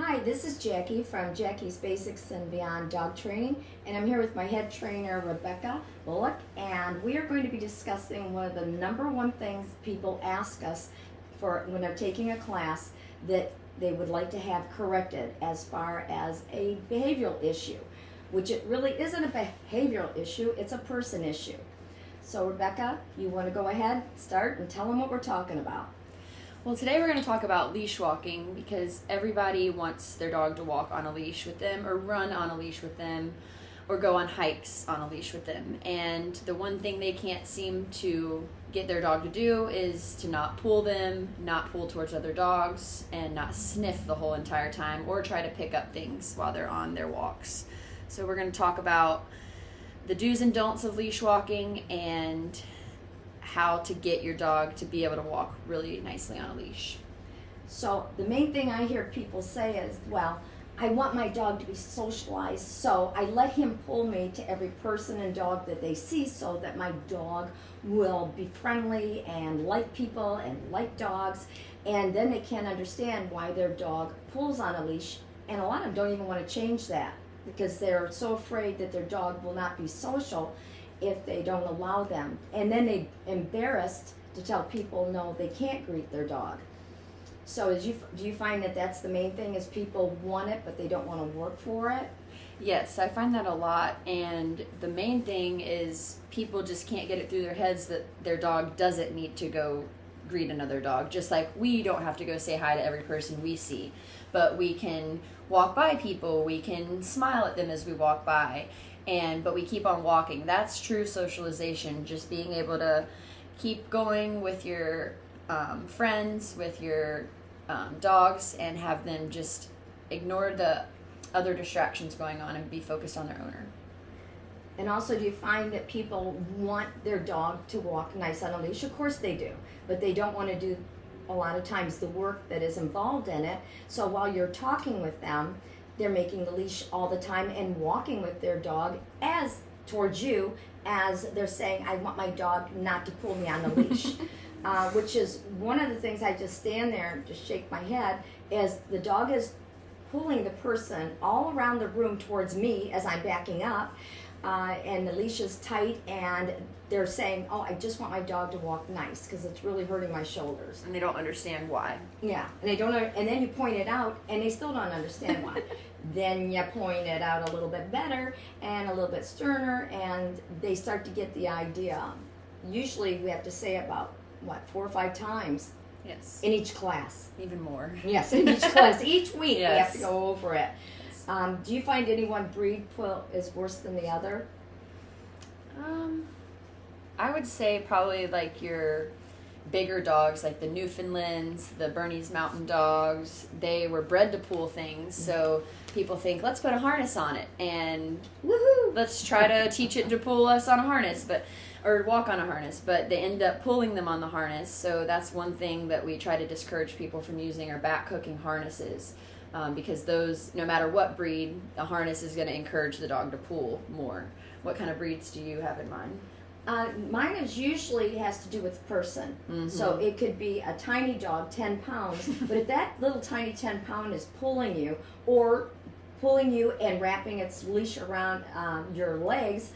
Hi, this is Jackie from Jackie's Basics and Beyond Dog Training, and I'm here with my head trainer, Rebecca Bullock, and we are going to be discussing one of the number one things people ask us for when they're taking a class that they would like to have corrected as far as a behavioral issue, which it really isn't a behavioral issue, it's a person issue. So Rebecca, you want to go ahead, start, and tell them what we're talking about. Well, today we're going to talk about leash walking because everybody wants their dog to walk on a leash with them or run on a leash with them or go on hikes on a leash with them. And the one thing they can't seem to get their dog to do is to not pull them, not pull towards other dogs, and not sniff the whole entire time or try to pick up things while they're on their walks. So we're going to talk about the do's and don'ts of leash walking and how to get your dog to be able to walk really nicely on a leash. So the main thing I hear people say is, well, I want my dog to be socialized, so I let him pull me to every person and dog that they see so that my dog will be friendly and like people and like dogs, and then they can't understand why their dog pulls on a leash, and a lot of them don't even want to change that because they're so afraid that their dog will not be social if they don't allow them. And then they're embarrassed to tell people no, they can't greet their dog. So do you find that that's the main thing, is people want it but they don't want to work for it? Yes, I find that a lot, and the main thing is people just can't get it through their heads that their dog doesn't need to go greet another dog, just like we don't have to go say hi to every person we see, but we can walk by people, we can smile at them as we walk by, but we keep on walking. That's true socialization, just being able to keep going with your friends, with your dogs, and have them just ignore the other distractions going on and be focused on their owner. And also, do you find that people want their dog to walk nice on a leash? Of course they do, but they don't want to do a lot of times the work that is involved in it. So while you're talking with them, they're making the leash all the time and walking with their dog as towards you as they're saying, I want my dog not to pull me on the leash. Which is one of the things I just stand there and just shake my head, is the dog is pulling the person all around the room towards me as I'm backing up, and the leash is tight, and they're saying, oh, I just want my dog to walk nice because it's really hurting my shoulders. And they don't understand why. Yeah, and they don't. And then you point it out, and they still don't understand why. Then you point it out a little bit better and a little bit sterner, and they start to get the idea. Usually we have to say about, 4 or 5 times. Yes. In each class. Even more. Yes, in each class. Each week yes. We have to go over it. Do you find any one breed is worse than the other? I would say probably like your bigger dogs, like the Newfoundlands, the Bernese Mountain Dogs. They were bred to pull things, so people think, let's put a harness on it and woohoo! Let's try to teach it to pull us on a harness, or walk on a harness, but they end up pulling them on the harness. So that's one thing that we try to discourage people from using, are back hooking harnesses, because those, no matter what breed, the harness is going to encourage the dog to pull more. What kind of breeds do you have in mind? Mine is usually has to do with the person. Mm-hmm. So it could be a tiny dog, 10 pounds, but if that little tiny 10 pound is pulling you and wrapping its leash around your legs,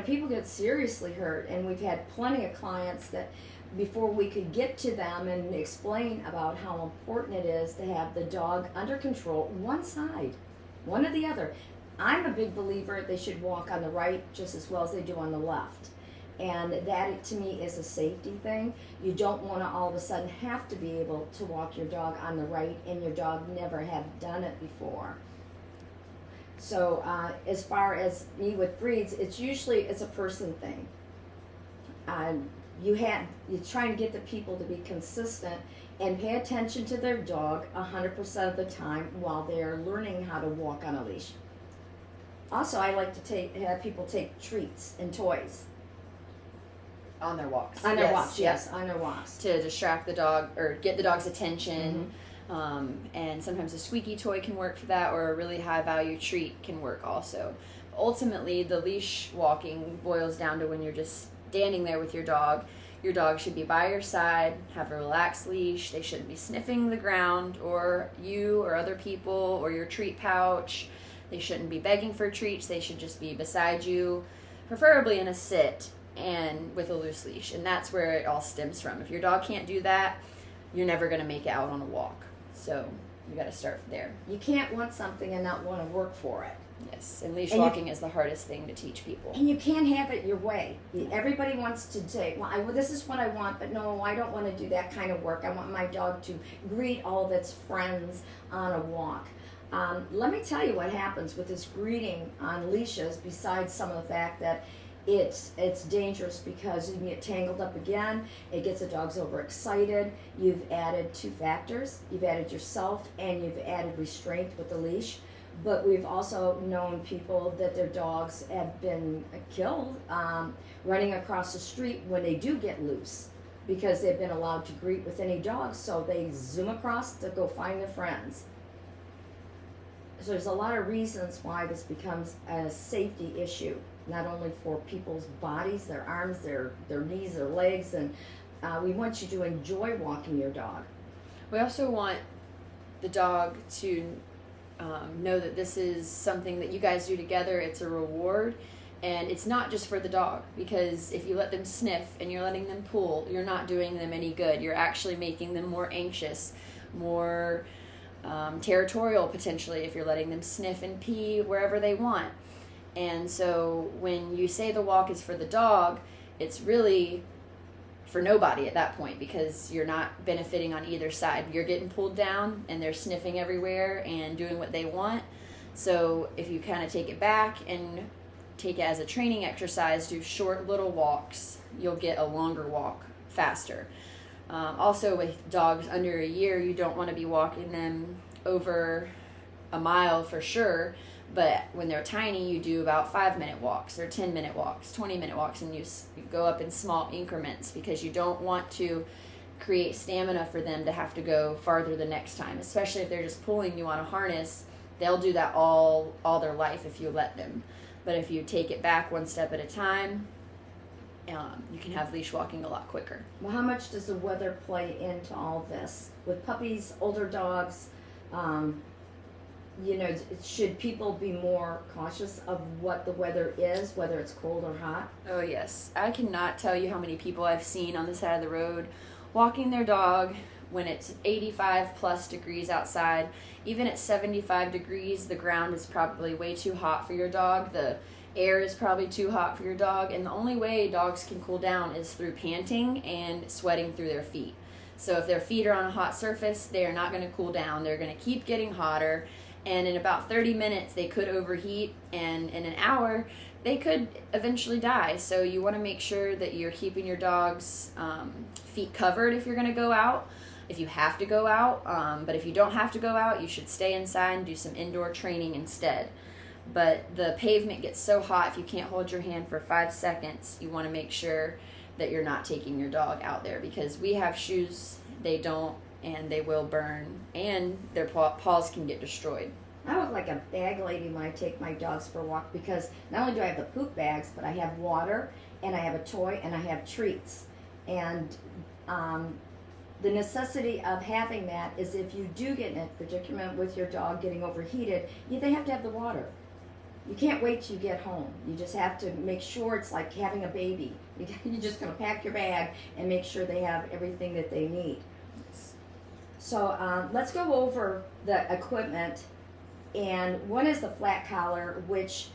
people get seriously hurt. And we've had plenty of clients that before we could get to them and explain about how important it is to have the dog under control, one side, one or the other. I'm a big believer they should walk on the right just as well as they do on the left. And that, to me, is a safety thing. You don't want to all of a sudden have to be able to walk your dog on the right and your dog never have done it before. So as far as me with breeds, it's a person thing. You're trying to get the people to be consistent and pay attention to their dog 100% of the time while they're learning how to walk on a leash. Also, I like to have people take treats and toys. On their walks. On their walks, yes, on their walks. To distract the dog or get the dog's attention. Mm-hmm. And sometimes a squeaky toy can work for that, or a really high value treat can work also. Ultimately, the leash walking boils down to when you're just standing there with your dog, Your dog should be by your side, have a relaxed leash. They shouldn't be sniffing the ground or you or other people or your treat pouch. They shouldn't be begging for treats. They should just be beside you, preferably in a sit and with a loose leash. And that's where it all stems from. If your dog can't do that, you're never going to make it out on a walk. So you got to start there. You can't want something and not want to work for it. Yes, and leash walking is the hardest thing to teach people. And you can't have it your way. Everybody wants to say, well, this is what I want, but no, I don't want to do that kind of work. I want my dog to greet all of its friends on a walk. Let me tell you what happens with this greeting on leashes, besides some of the fact that it's dangerous because you can get tangled up again. It gets the dogs overexcited. You've added 2 factors. You've added yourself and you've added restraint with the leash. But we've also known people that their dogs have been killed running across the street when they do get loose because they've been allowed to greet with any dogs, so they zoom across to go find their friends. So there's a lot of reasons why this becomes a safety issue, not only for people's bodies, their arms, their knees, their legs, and we want you to enjoy walking your dog. We also want the dog to know that this is something that you guys do together. It's a reward, and it's not just for the dog, because if you let them sniff and you're letting them pull, you're not doing them any good. You're actually making them more anxious, more territorial potentially, if you're letting them sniff and pee wherever they want. And so when you say the walk is for the dog, it's really for nobody at that point, because you're not benefiting on either side. You're getting pulled down and they're sniffing everywhere and doing what they want. So if you kind of take it back and take it as a training exercise, do short little walks, you'll get a longer walk faster. Also with dogs under a year, you don't want to be walking them over a mile for sure. But when they're tiny, you do about 5-minute walks or 10-minute walks, 20-minute walks, and you go up in small increments, because you don't want to create stamina for them to have to go farther the next time, especially if they're just pulling you on a harness. They'll do that all their life if you let them. But if you take it back one step at a time, you can have leash walking a lot quicker. Well, how much does the weather play into all this? With puppies, older dogs, should people be more cautious of what the weather is, whether it's cold or hot? Oh, yes. I cannot tell you how many people I've seen on the side of the road walking their dog when it's 85 plus degrees outside. Even at 75 degrees, the ground is probably way too hot for your dog. The air is probably too hot for your dog. And the only way dogs can cool down is through panting and sweating through their feet. So if their feet are on a hot surface, they are not going to cool down. They're going to keep getting hotter. And in about 30 minutes, they could overheat, and in an hour, they could eventually die. So you want to make sure that you're keeping your dog's feet covered if you're going to go out, if you have to go out. But if you don't have to go out, you should stay inside and do some indoor training instead. But the pavement gets so hot, if you can't hold your hand for 5 seconds, you want to make sure that you're not taking your dog out there, because we have shoes, they don't, and they will burn, and their paws can get destroyed. I look like a bag lady when I take my dogs for a walk, because not only do I have the poop bags, but I have water, and I have a toy, and I have treats. And the necessity of having that is if you do get in a predicament with your dog getting overheated, they have to have the water. You can't wait till you get home. You just have to make sure it's like having a baby. You're just going to pack your bag and make sure they have everything that they need. So let's go over the equipment, and one is the flat collar, which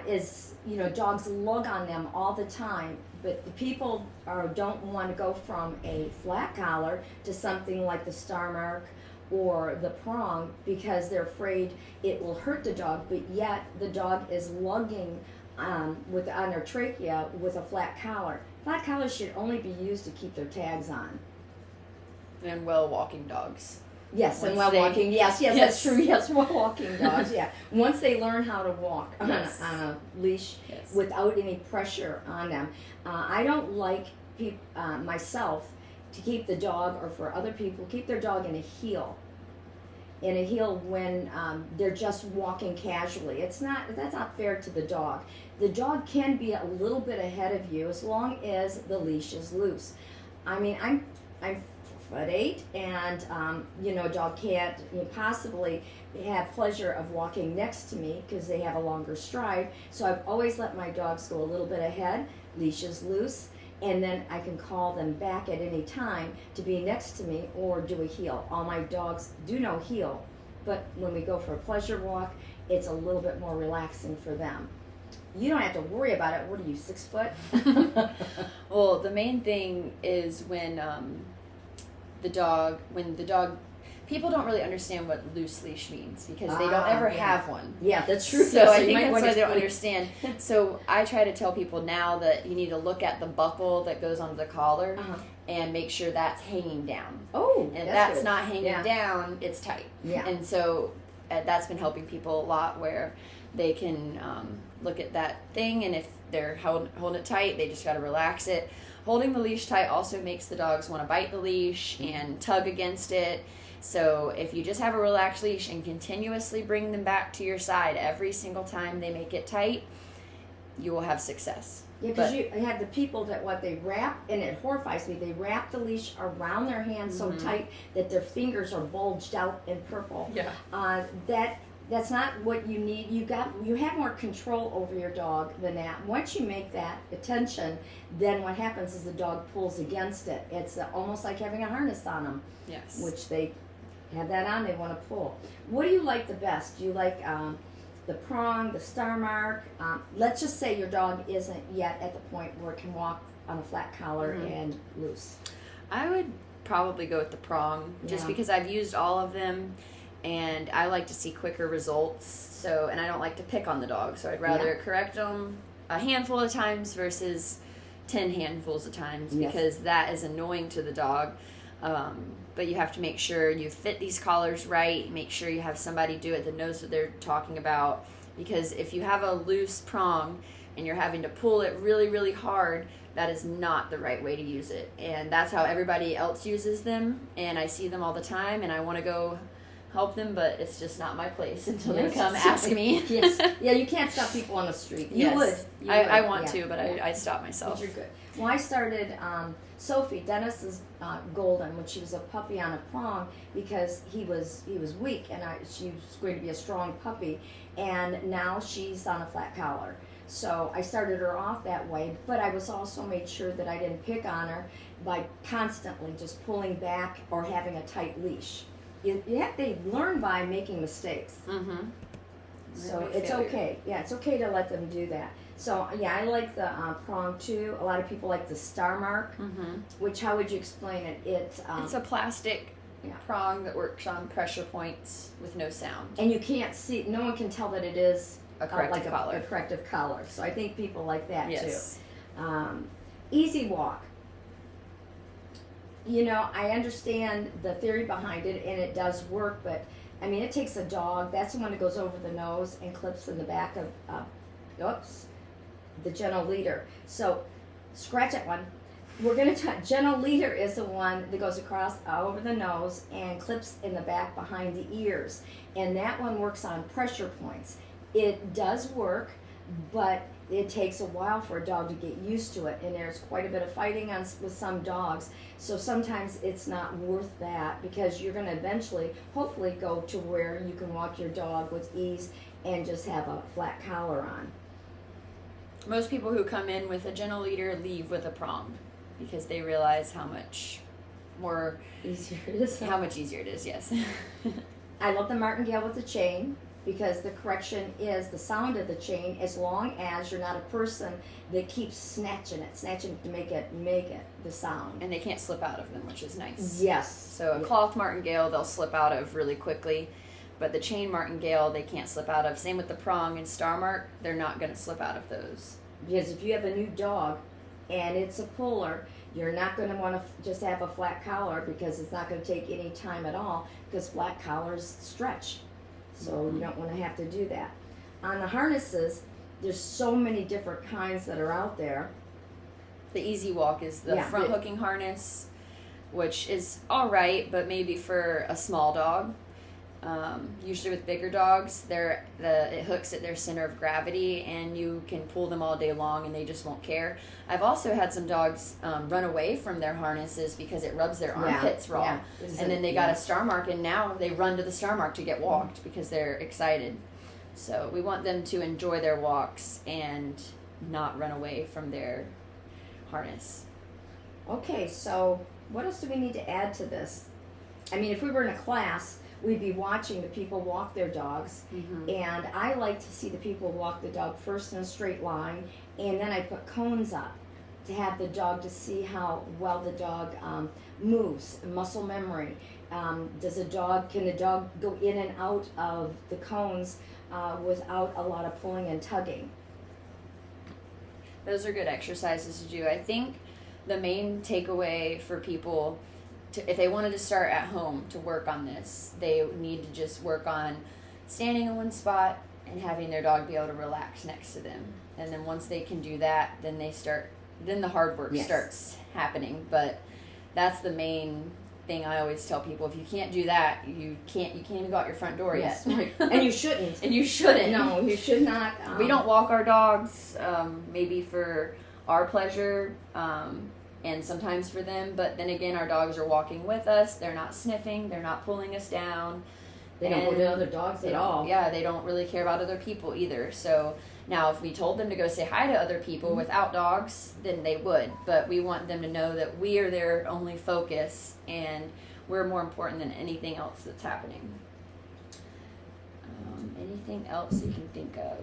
is, dogs lug on them all the time, but the people don't want to go from a flat collar to something like the Star Mark or the prong, because they're afraid it will hurt the dog, but yet the dog is lugging on their trachea with a flat collar. Flat collars should only be used to keep their tags on. And well-walking dogs. Yes, and well-walking, yes, that's true, yes, well-walking dogs, yeah. Once they learn how to walk on a leash without any pressure on them. I don't like myself to keep the dog, or for other people, keep their dog in a heel. in a heel when they're just walking casually. that's not fair to the dog. The dog can be a little bit ahead of you as long as the leash is loose. I mean, I'm 4'8", and a dog can't possibly have pleasure of walking next to me because they have a longer stride. So I've always let my dogs go a little bit ahead, leash is loose, and then I can call them back at any time to be next to me or do a heel. All my dogs do no heel, but when we go for a pleasure walk, it's a little bit more relaxing for them. You don't have to worry about it. What are you, 6 foot? Well, the main thing is when the dog, people don't really understand what loose leash means because they don't ever have one. Yeah, that's true. So I think that's why they don't understand. So I try to tell people now that you need to look at the buckle that goes onto the collar and make sure that's hanging down. Oh, and that's not hanging down, it's tight. Yeah. And so that's been helping people a lot where they can look at that thing, and if they're holding it tight, they just got to relax it. Holding the leash tight also makes the dogs want to bite the leash and tug against it. So if you just have a relaxed leash and continuously bring them back to your side every single time they make it tight, you will have success. Yeah, because you have the people that they wrap, and it horrifies me, they wrap the leash around their hands so tight that their fingers are bulged out in purple. Yeah. That's not what you need. You have more control over your dog than that. Once you make that attention, then what happens is the dog pulls against it. It's almost like having a harness on them. Yes. Which they have that on, they want to pull. What do you like the best? Do you like the prong, the star mark? Let's just say your dog isn't yet at the point where it can walk on a flat collar and loose. I would probably go with the prong just because I've used all of them. And I like to see quicker results, and I don't like to pick on the dog, so I'd rather correct them a handful of times versus 10 handfuls of times because that is annoying to the dog. But you have to make sure you fit these collars right, make sure you have somebody do it that knows what they're talking about, because if you have a loose prong and you're having to pull it really, really hard, that is not the right way to use it. And that's how everybody else uses them, and I see them all the time, and I want to go help them, but it's just not my place until they come ask me. Yeah, you can't stop people on the street. You would. I want to, but I stop myself. But you're good. Well, I started Sophie, Dennis's golden, when she was a puppy on a prong because he was weak, and she was going to be a strong puppy, and now she's on a flat collar. So I started her off that way, but I was also made sure that I didn't pick on her by constantly just pulling back or having a tight leash. They learn by making mistakes. So it's okay. Yeah, it's okay to let them do that. So I like the prong too. A lot of people like the star mark, which, how would you explain it? It's a plastic prong that works on pressure points with no sound. And you can't see, no one can tell that it is a corrective collar. A corrective collar. So I think people like that too. Easy walk. I understand the theory behind it, and it does work, but, I mean, it takes a dog. That's the one that goes over the nose and clips in the back of, the gentle leader. So, scratch that one. We're going to talk, gentle leader is the one that goes across over the nose and clips in the back behind the ears. And that one works on pressure points. It does work, but it takes a while for a dog to get used to it, and there's quite a bit of fighting with some dogs. So sometimes it's not worth that because you're going to eventually, hopefully, go to where you can walk your dog with ease and just have a flat collar on. Most people who come in with a gentle leader leave with a prong because they realize how much easier it is. How much easier it is, yes. I love the martingale with the chain, because the correction is the sound of the chain, as long as you're not a person that keeps snatching to make it the sound. And they can't slip out of them, which is nice. Yes. So a cloth martingale they'll slip out of really quickly, but the chain martingale they can't slip out of. Same with the prong and star mark, they're not going to slip out of those. Because if you have a new dog and it's a puller, you're not going to want to just have a flat collar, because it's not going to take any time at all, because flat collars stretch. So you don't want to have to do that. On the harnesses, there's so many different kinds that are out there. The Easy Walk is the front hooking harness, which is all right, but maybe for a small dog. Usually with bigger dogs, it hooks at their center of gravity, and you can pull them all day long, and they just won't care. I've also had some dogs run away from their harnesses because it rubs their armpits raw, and then they got a star mark, and now they run to the star mark to get walked because they're excited. So we want them to enjoy their walks and not run away from their harness. Okay, so what else do we need to add to this? I mean, if we were in a class, we'd be watching the people walk their dogs, and I like to see the people walk the dog first in a straight line, and then I put cones up to have the dog to see how well the dog moves, muscle memory. Can the dog go in and out of the cones without a lot of pulling and tugging? Those are good exercises to do. I think the main takeaway for people, if they wanted to start at home to work on this, they need to just work on standing in one spot and having their dog be able to relax next to them. And then once they can do that, then the hard work starts happening. But that's the main thing I always tell people. If you can't do that, you can't even go out your front door yet. Right. And you shouldn't. And you shouldn't. No, you should not. We don't walk our dogs maybe for our pleasure, and sometimes for them, but then again, our dogs are walking with us. They're not sniffing. They're not pulling us down. They don't go to other dogs at all. Yeah, they don't really care about other people either. So now if we told them to go say hi to other people without dogs, then they would. But we want them to know that we are their only focus, and we're more important than anything else that's happening. Anything else you can think of?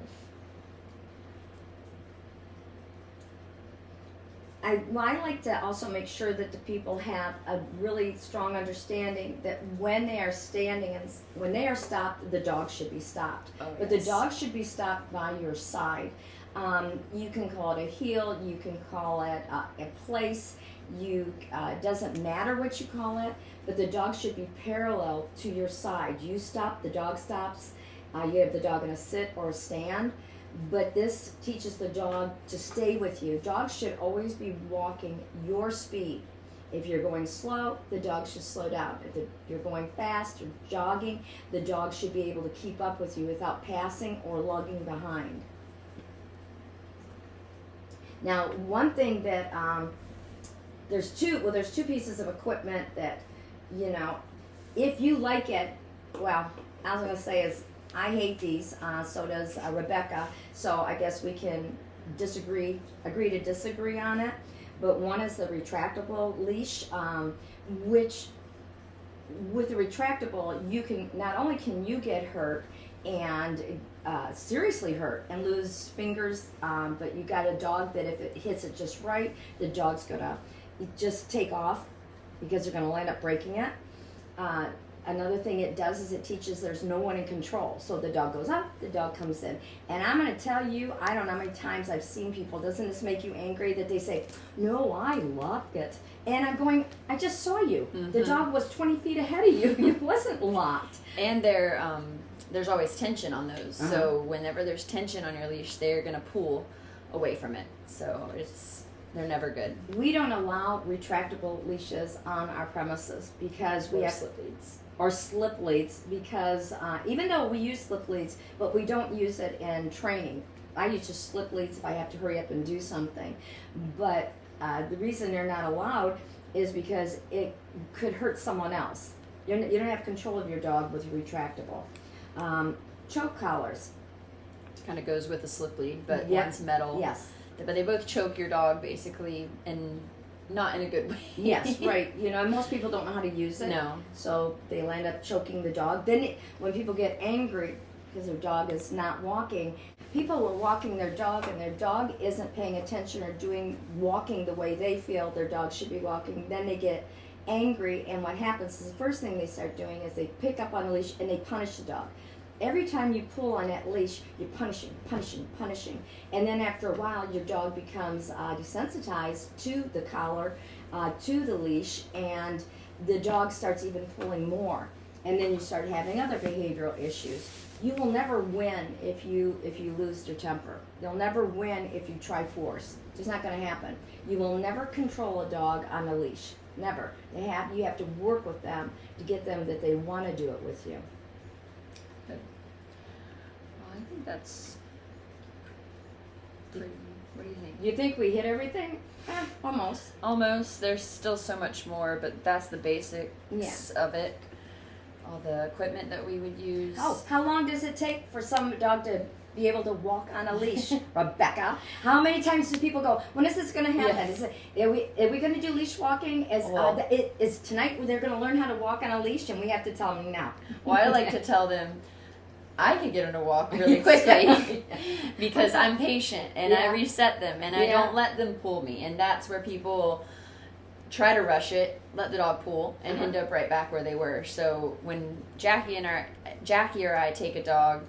I like to also make sure that the people have a really strong understanding that when they are standing and when they are stopped, the dog should be stopped. But the dog should be stopped by your side. You can call it a heel, you can call it a place. It doesn't matter what you call it, but the dog should be parallel to your side. You stop, the dog stops. You have the dog in a sit or a stand. But this teaches the dog to stay with you. Dogs should always be walking your speed. If you're going slow, the dog should slow down. If you're going fast or jogging, the dog should be able to keep up with you without passing or lugging behind. Now, one thing that there's two pieces of equipment that, if you like it, well, I was going to say is, I hate these, so does Rebecca, so I guess we can agree to disagree on it. But one is the retractable leash, which with the retractable, not only can you get hurt and seriously hurt and lose fingers, but you got a dog that if it hits it just right, the dog's gonna just take off because they're gonna end up breaking it. Another thing it does is it teaches there's no one in control. So the dog goes up, the dog comes in. And I'm going to tell you, I don't know how many times I've seen people, doesn't this make you angry that they say, no, I loved it. And I'm going, I just saw you. The dog was 20 feet ahead of you. It wasn't locked. And there's always tension on those. So whenever there's tension on your leash, they're going to pull away from it. So they're never good. We don't allow retractable leashes on our premises because we have slip leads. Or slip leads, because even though we use slip leads, but we don't use it in training. I use just slip leads if I have to hurry up and do something. But the reason they're not allowed is because it could hurt someone else. You don't have control of your dog with retractable. Choke collars. Kind of goes with the slip lead, but one's metal. Yes. But they both choke your dog basically, and not in a good way. Yes, right. Most people don't know how to use it. No. So they'll end up choking the dog. Then when people get angry because their dog is not walking, people are walking their dog and their dog isn't paying attention or walking the way they feel their dog should be walking. Then they get angry, and what happens is the first thing they start doing is they pick up on the leash and they punish the dog. Every time you pull on that leash, you're punishing. And then after a while, your dog becomes desensitized to the collar, to the leash, and the dog starts even pulling more. And then you start having other behavioral issues. You will never win if you lose your temper. You'll never win if you try force. It's just not going to happen. You will never control a dog on a leash. Never. You have to work with them to get them that they want to do it with you. That's pretty. What do you think? You think we hit everything? Almost. Almost. There's still so much more, but that's the basics of it. All the equipment that we would use. Oh, how long does it take for some dog to be able to walk on a leash, Rebecca? How many times do people go, when is this going to happen? Yes. Are we going to do leash walking? Is tonight they're going to learn how to walk on a leash, and we have to tell them now? Well, I like to tell them I can get them to walk really quickly because I'm patient and I reset them and I don't let them pull me. And that's where people try to rush it, let the dog pull, and end up right back where they were. So when Jackie or I take a dog,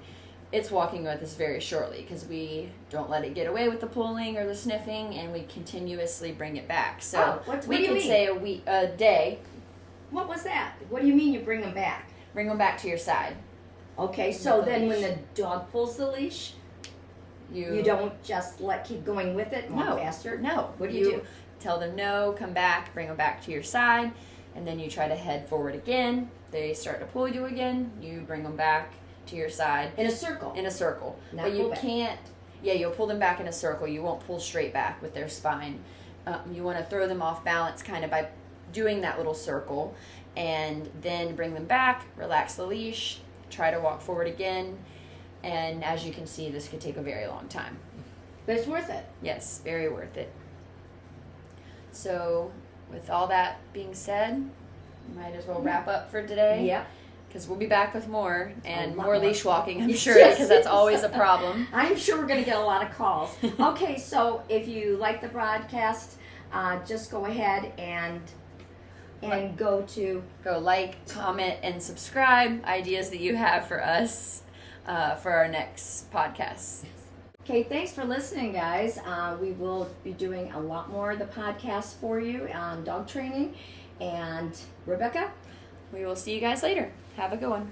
it's walking with us very shortly because we don't let it get away with the pulling or the sniffing, and we continuously bring it back. So we could say a day. What was that? What do you mean you bring them back? Bring them back to your side. Okay, so then when the dog pulls the leash, you don't just keep going with it and walk faster? No. What do you do? Tell them no, come back, bring them back to your side, and then you try to head forward again. They start to pull you again. You bring them back to your side. In a circle? In a circle. Not but you back. can't, you'll pull them back in a circle. You won't pull straight back with their spine. You want to throw them off balance kind of by doing that little circle, and then bring them back, relax the leash, try to walk forward again, and as you can see, this could take a very long time. But it's worth it. Yes, very worth it. So, with all that being said, might as well wrap up for today. Yeah. Because we'll be back with more, and more more. leash walking, I'm Yes, sure, yes, because that's yes. always a problem. I'm sure we're going to get a lot of calls. Okay, so if you like the broadcast, just go ahead and go like, comment, and subscribe. Ideas that you have for us for our next podcast. Okay, thanks for listening, guys. We will be doing a lot more of the podcasts for you on dog training. And Rebecca? We will see you guys later. Have a good one.